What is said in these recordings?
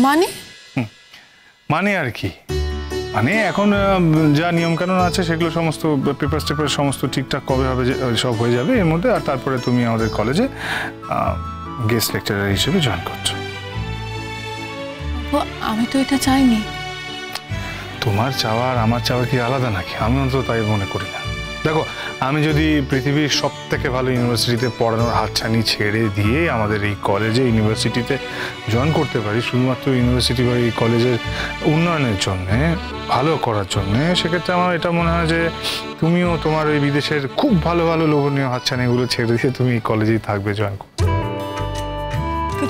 মানে মানে আর কি, মানে এখন যা নিয়মকানুন আছে সেগুলো সমস্ত পেপার সমস্ত ঠিকঠাক কবে হবে সব হয়ে যাবে এর মধ্যে। আর তারপরে তুমি আমাদের কলেজে গেস্ট লেকচারার হিসেবে জয়েন করছো। আমি তো এটা চাইনি। তোমার চাওয়া আর আমার চাওয়া কি আলাদা নাকি? আমি অন্তত তাই মনে করি না। দেখো, আমি যদি পৃথিবীর সব থেকে ভালো ইউনিভার্সিটিতে পড়ানোর হাতছানি ছেড়ে দিয়ে আমাদের এই কলেজে ইউনিভার্সিটিতে জয়েন করতে পারি শুধুমাত্র ইউনিভার্সিটি বা এই কলেজের উন্নয়নের জন্যে, ভালো করার জন্যে, সেক্ষেত্রে আমার এটা মনে হয় যে তুমিও তোমার ওই বিদেশের খুব ভালো ভালো লোভনীয় হাতছানিগুলো ছেড়ে দিয়ে তুমি এই কলেজেই থাকবে জয়েন করতে।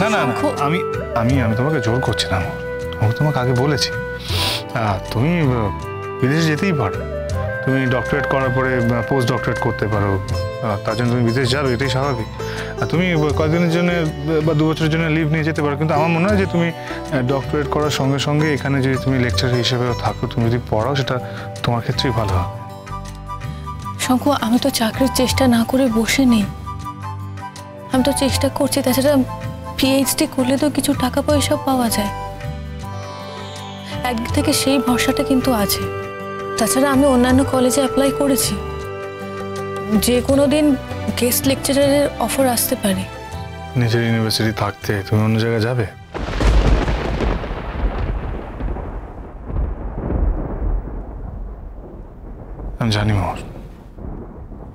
না না আমি আমি আমি তোমাকে জোর করছি না, আমি তোমাকে আগে বলেছি তুমি বিদেশে যেতেই পারো। তুমি ডক্টরেট করার পরে পোস্ট ডক্টরেট করতে পারো, তার জন্য তুমি বিদেশ যাবে, এটাই স্বাভাবিক। আর তুমি কয়েকদিনের জন্য বা 2 বছরের জন্য লিভ নিয়ে যেতে পারো, কিন্তু আমার মনে হয় যে তুমি ডক্টরেট করার সঙ্গে সঙ্গে এখানে যদি তুমি লেকচারার হিসেবেও থাকো, তুমি যদি পড়াও, সেটা তোমার ক্ষেত্রেই ভালো হবে। শঙ্কু, আমি তো চাকরির চেষ্টা না করে বসে নেই, আমি তো চেষ্টা করছি। তাছাড়া পিএইচডি করলে তো কিছু টাকা পয়সা পাওয়া যায়, একদিক থেকে সেই ভরসাটা কিন্তু আছে। তাছাড়া আমি অন্যান্য কলেজে অ্যাপ্লাই করেছি, যে কোনো দিন গেস্ট লেকচারারের অফার আসতে পারে। নিজের ইউনিভার্সিটি থাকতে তুমি অন্য জায়গায় যাবে? আমি জানি মোহর,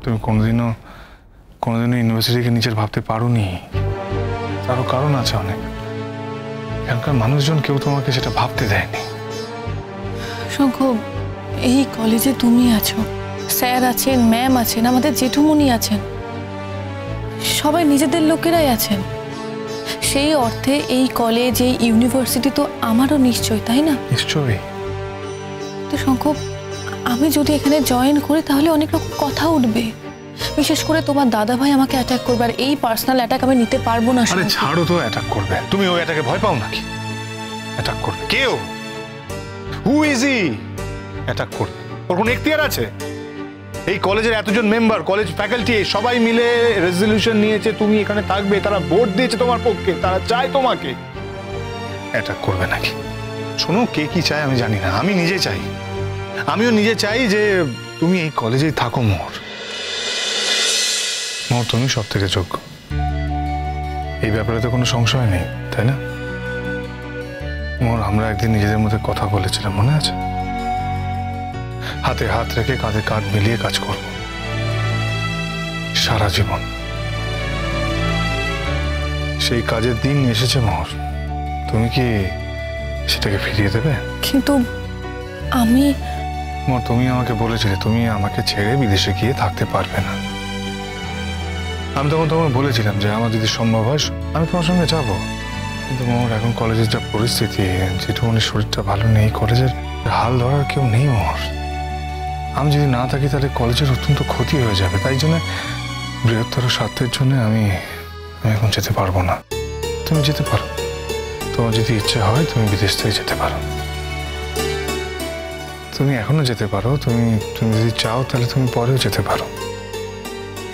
তুমি কোনোদিনও ইউনিভার্সিটিকে নিজের ভাবতে পারোনি। তারও কারণ আছে অনেক, এখানকার মানুষজন কেউ তোমাকে সেটা ভাবতে দেয়নি। শঙ্খ, এই কলেজে তুমি আছো, স্যার আছেন, ম্যাম আছেন, আমাদের জেঠুমনি আছেন, সবাই নিজেদের লোকেরাই আছেন। সেই অর্থে এই কলেজ, এই ইউনিভার্সিটি তো আমারও নিশ্চয়, তাই না? নিশ্চয়ই। তো শঙ্খ, আমি যদি এখানে জয়েন করি তাহলে অনেক রকম কথা উঠবে, বিশেষ করে তোমার দাদা ভাই আমাকে অ্যাটাক করবে, আর এই পার্সোনাল অ্যাটাক আমি নিতে পারবো না। আরে ছাড়ো তো, অ্যাটাক করবে? তুমি ওই অ্যাটাকে ভয় পাও নাকি? অ্যাটাক করবে কেউ? Who is he? অ্যাটাক করবে, ওর কোনো এখতিয়ার আছে? এই কলেজের এতজন মেম্বার, কলেজ ফ্যাকাল্টি সবাই মিলে রেজলিউশন নিয়েছে তুমি এখানে থাকবে, তারা ভোট দিয়েছে তোমার পক্ষে, তারা চায় তোমাকে। অ্যাটাক করবে নাকি? শোনো, কে কি চায় আমি জানি না, আমি নিজে চাই, আমিও নিজে চাই যে তুমি এই কলেজেই থাকো। মোহর, তুমি সব থেকে যোগ্য, এই ব্যাপারে তো কোনো সংশয় নেই, তাই না? মোহর, আমরা একদিন নিজেদের মধ্যে কথা বলেছিলাম, মনে আছে? হাতে হাত রেখে কাঁধে কাঁধ মিলিয়ে কাজ করব সারা জীবন। সেই কাজের দিন এসেছে মোহর, তুমি কি সেটাকে ফিরিয়ে দেবে? কিন্তু আমি মোহর, তুমি আমাকে বলেছিলে তুমি আমাকে ছেড়ে বিদেশে গিয়ে থাকতে পারবে না। আমি তখন তোমাকে বলেছিলাম যে আমার যদি সম্ভব হয় আমি তোমার সঙ্গে যাব, কিন্তু মোহর এখন কলেজের যা পরিস্থিতি, যেটুকুনি শরীরটা ভালো নেই, কলেজের হাল ধরার কেউ নেই মোহর। আমি যদি না থাকি তাহলে কলেজের অত্যন্ত ক্ষতি হয়ে যাবে, তাই জন্য বৃহত্তর স্বার্থের জন্য আমি এখন যেতে পারবো না। তুমি যেতে পারো, তোমার যদি ইচ্ছে হয় তুমি বিদেশ থেকে যেতে পারো, তুমি এখনো যেতে পারো, তুমি যদি চাও তাহলে তুমি পরেও যেতে পারো।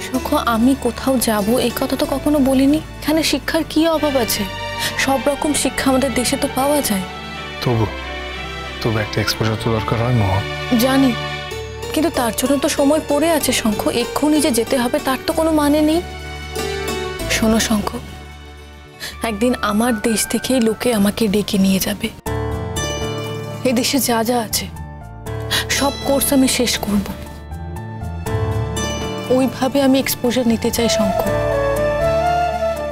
সুখ, আমি কোথাও যাব এই কথা তো কখনো বলিনি। এখানে শিক্ষার কি অভাব আছে? সব রকম শিক্ষা আমাদের দেশে তো পাওয়া যায়। তবু একটা এক্সপোজার তো দরকার হয় মোহর। জানি, কিন্তু তার জন্য তো সময় পড়ে আছে শঙ্খ, এক্ষুনি যে যেতে হবে তার তো কোনো মানে নেই। শোনো শঙ্খ, একদিন আমার দেশ থেকেই লোকে আমাকে ডেকে নিয়ে যাবে, এই দেশে যা যা আছে সব কোর্স আমি শেষ করব, ওইভাবে আমি এক্সপোজার নিতে চাই শঙ্খ।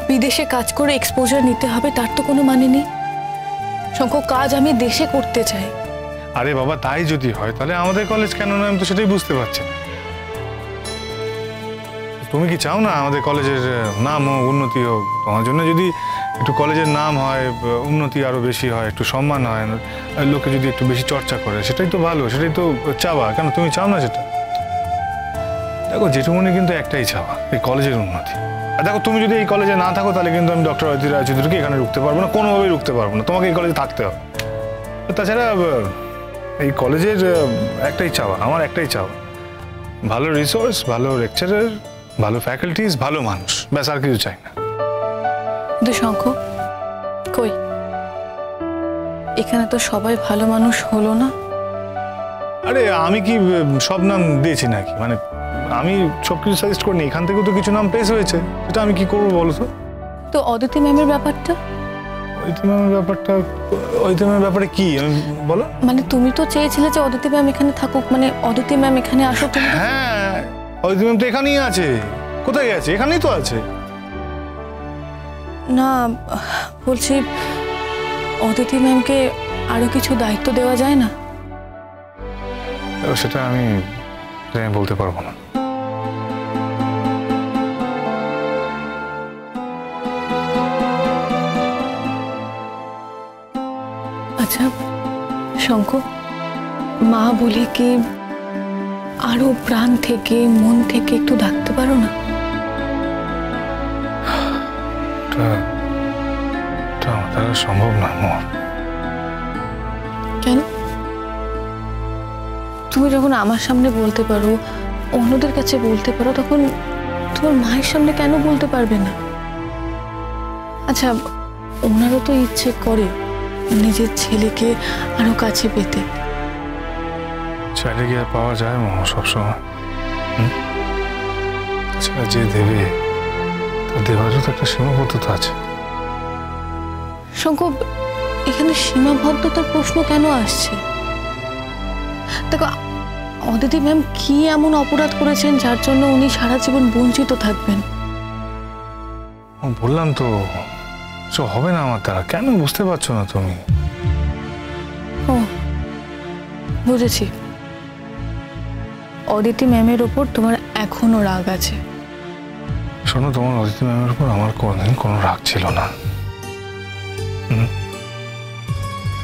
বিদেশে কাজ করে এক্সপোজার নিতে হবে তার তো কোনো মানে নেই শঙ্খ, কাজ আমি দেশে করতে চাই। আরে বাবা, তাই যদি হয় তাহলে আমাদের কলেজ কেন না? আমি তো সেটাই বুঝতে পারছি না। তুমি কি চাও না আমাদের কলেজের নাম হোক, উন্নতি হোক? তোমার জন্য যদি একটু কলেজের নাম হয়, উন্নতি আরো বেশি হয়, একটু সম্মান হয়, লোকে যদি একটু বেশি চর্চা করে, সেটাই তো ভালো, সেটাই তো চাওয়া। কেন তুমি চাও না সেটা? দেখো, জেঠুমনি কিন্তু একটাই চাওয়া, এই কলেজের উন্নতি। আর দেখো, তুমি যদি এই কলেজে না থাকো তাহলে কিন্তু আমি ডক্টর অদিতি রায়চৌধুরীকে এখানে রুখতে পারবো না, কোনোভাবেই রুখতে পারবো না। তোমাকে এই কলেজে থাকতে হবে। তাছাড়া এই কলেজের একটাই চাওয়া, আমার একটাই চাওয়া, ভালো রিসোর্স, ভালো লেকচারার, ভালো ফ্যাকাল্টিজ, ভালো মানুষ, ব্যাস আর কিছু চাই না। কিন্তু শঙ্খ, কই এখানে তো সবাই ভালো মানুষ হলো না। আরে আমি কি সব নাম দিয়েছি নাকি? মানে আমি সবকিছু সাজেস্ট করিনি, এখান থেকেও তো কিছু নাম প্লেস হয়েছে, সেটা আমি কি করবো বলো তো? তো অদিতি ম্যামের ব্যাপারটা? অদিতি ম্যামের ব্যাপারে কি আমি বলো? মানে তুমি তো চেয়েছিলে যে অদিতি ম্যাম এখানে থাকুক, মানে অদিতি ম্যাম এখানে আসুক। হ্যাঁ, অদিতি ম্যাম তো এখানেই আছে। কোথায় গেছে? এখানেই তো আছে। না, বলছি অদিতি ম্যামকে আরো কিছু দায়িত্ব দেওয়া যায় না? সেটা আমি বলতে পারবো না। আচ্ছা শঙ্খ, মা বলে কি আরো প্রাণ থেকে মন থেকে একটু ডাকতে পারো না? আমার দ্বারা সম্ভব না মোর। কেন? তুমি যখন আমার সামনে বলতে পারো, অন্যদের কাছে বলতে পারো, তখন তোমার মায়ের সামনে কেন বলতে পারবে না? আচ্ছা, ওনারও তো ইচ্ছে করে নিজের ছেলেকে আরো কাছে পেতে। চাইলে গিয়ে পাওয়া যায় মা সবসময়? সেটা যে দেবে তার দেওয়ারও তো একটা সীমাবদ্ধতা আছে। শঙ্খ, এখানে সীমাবদ্ধতার প্রশ্ন কেন আসছে? দেখো, অদিতি ম্যাম কি এমন অপরাধ করেছেন যার জন্য উনি সারা জীবন বঞ্চিত থাকবেন? বললাম তো হবে না আমার দ্বারা। কেন বুঝতে পারছো না তুমি? ও বুঝেছি, অদিতি ম্যামের ওপর তোমার এখনো রাগ আছে। শোনো, তোমার অদিতি ম্যামের উপর আমার কোনোদিন কোনো রাগ ছিল না।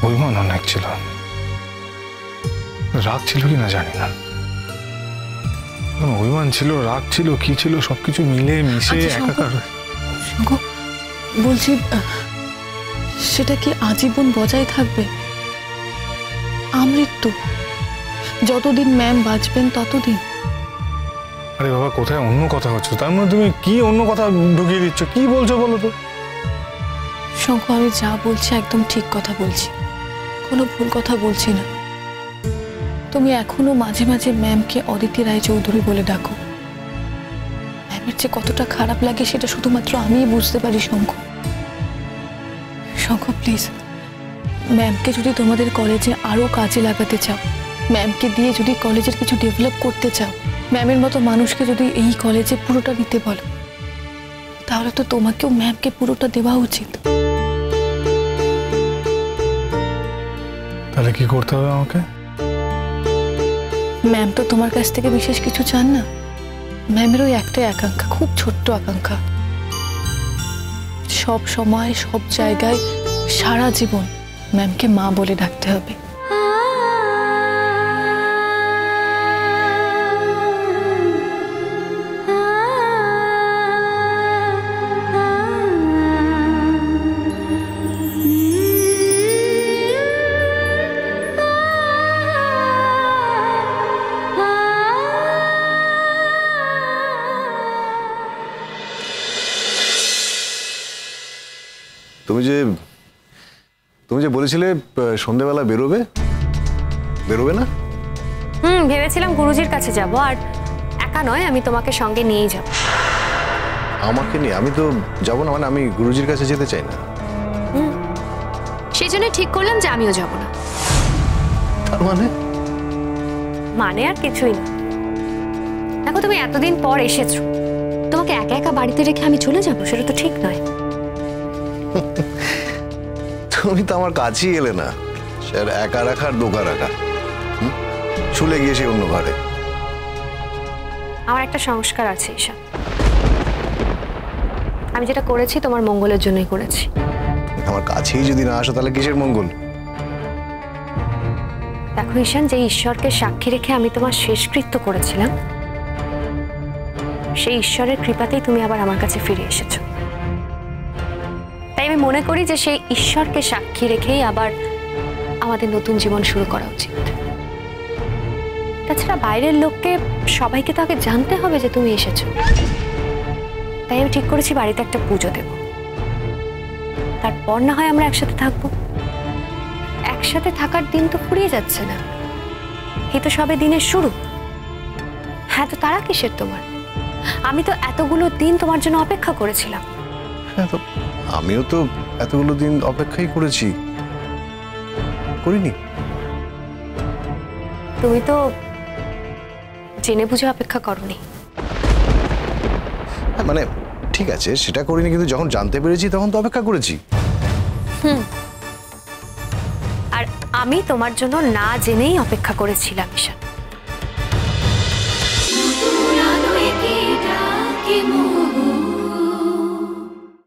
অভিমান অনেক ছিল, রাগ ছিল কিনা জানি না। অভিমান ছিল, রাগ ছিল, কি ছিল, সবকিছু মিলে মিশে একাকার। বলছি, সেটা কি আজীবন বজায় থাকবে? আমৃত্যু, যতদিন ম্যাম বাঁচবেন ততদিন। আরে বাবা, কোথায় অন্য কথা হচ্ছে? তার মানে তুমি কি অন্য কথা ঢুকিয়ে দিচ্ছ? কি বলছো বলো তো? শঙ্খ, আমি যা বলছি একদম ঠিক কথা বলছি, কোনো ভুল কথা বলছি না। তুমি এখনো মাঝে মাঝে ম্যামকে অদিতি রায়চৌধুরী বলে ডাকো। ম্যামের যে কতটা খারাপ লাগে সেটা শুধুমাত্র আমিই বুঝতে পারি। শঙ্খ, শঙ্খ প্লিজ, ম্যামকে যদি তোমাদের কলেজে আরো কাজে লাগাতে চাও, ম্যামকে দিয়ে যদি কলেজের কিছু ডেভেলপ করতে চাও, ম্যামের মতো মানুষকে যদি এই কলেজে পুরোটা দিতে বলো, তাহলে তো তোমাকেও ম্যামকে পুরোটা দেওয়া উচিত। তাহলে কি করতে হবে আমাকে? ম্যাম তো তোমার কাছ থেকে বিশেষ কিছু চান না। ম্যামের ওই একটাই আকাঙ্ক্ষা, খুব ছোট্ট আকাঙ্ক্ষা, সব সময় সব জায়গায় সারা জীবন ম্যামকে মা বলে ডাকতে হবে। তুমি যে বলেছিলে সন্ধ্যাবেলা বেরোবে না? ভেবেছিলাম গুরুজির কাছে যাব, আর একা নয়, আমি তোমাকে সঙ্গে নিয়েই যাব। আমাকে নিয়ে? আমি তো যাব না, মানে আমি গুরুজির কাছে যেতে চাই না। সেই জন্য ঠিক করলাম যে আমিও যাব না। তার মানে আর কিছুই না। দেখো, তুমি এতদিন পর এসেছো, তোমাকে একা একা বাড়িতে রেখে আমি চলে যাব, সেটা তো ঠিক নয়। তুমি তো আমার কাছেই এলে না, সে একা রাখার দোকা রাখা, চলে গিয়েছে অন্য ঘরে। আমার একটা সংস্কার আছে ঈশা, আমি যেটা করেছি তোমার মঙ্গলের জন্যই করেছি। আমার কাছেই যদি না আসো তাহলে কিসের মঙ্গল? দেখো ঈশান, যে ঈশ্বরকে সাক্ষী রেখে আমি তোমার শেষকৃত্য করেছিলাম, সেই ঈশ্বরের কৃপাতেই তুমি আবার আমার কাছে ফিরে এসেছো। তাই আমি মনে করি যে সেই ঈশ্বরকে সাক্ষী রেখেই আবার আমাদের নতুন জীবন শুরু করা উচিত। তাছাড়া বাইরের লোককে, সবাইকে তো আগে জানতে হবে যে তুমি এসেছো। তাই আমি ঠিক করেছি বাড়িতে একটা পুজো দেব, তারপর না হয় আমরা একসাথে থাকবো। একসাথে থাকার দিন তো ফুরিয়ে যাচ্ছে না, এ তো সবে দিনের শুরু। হ্যাঁ, তো তারা কিসের তোমার? আমি তো এতগুলো দিন তোমার জন্য অপেক্ষা করেছিলাম। হ্যাঁ, তো আমিও তো এতগুলো দিন অপেক্ষাই করেছি, করিনি? তুমি তো জেনে বুঝে অপেক্ষা করনি। হ্যাঁ, মানে ঠিক আছে, সেটা করিনি, কিন্তু যখন জানতে পেরেছি তখন তো অপেক্ষা করেছি। আর আমি তোমার জন্য না জেনেই অপেক্ষা করেছিলাম ঈশান।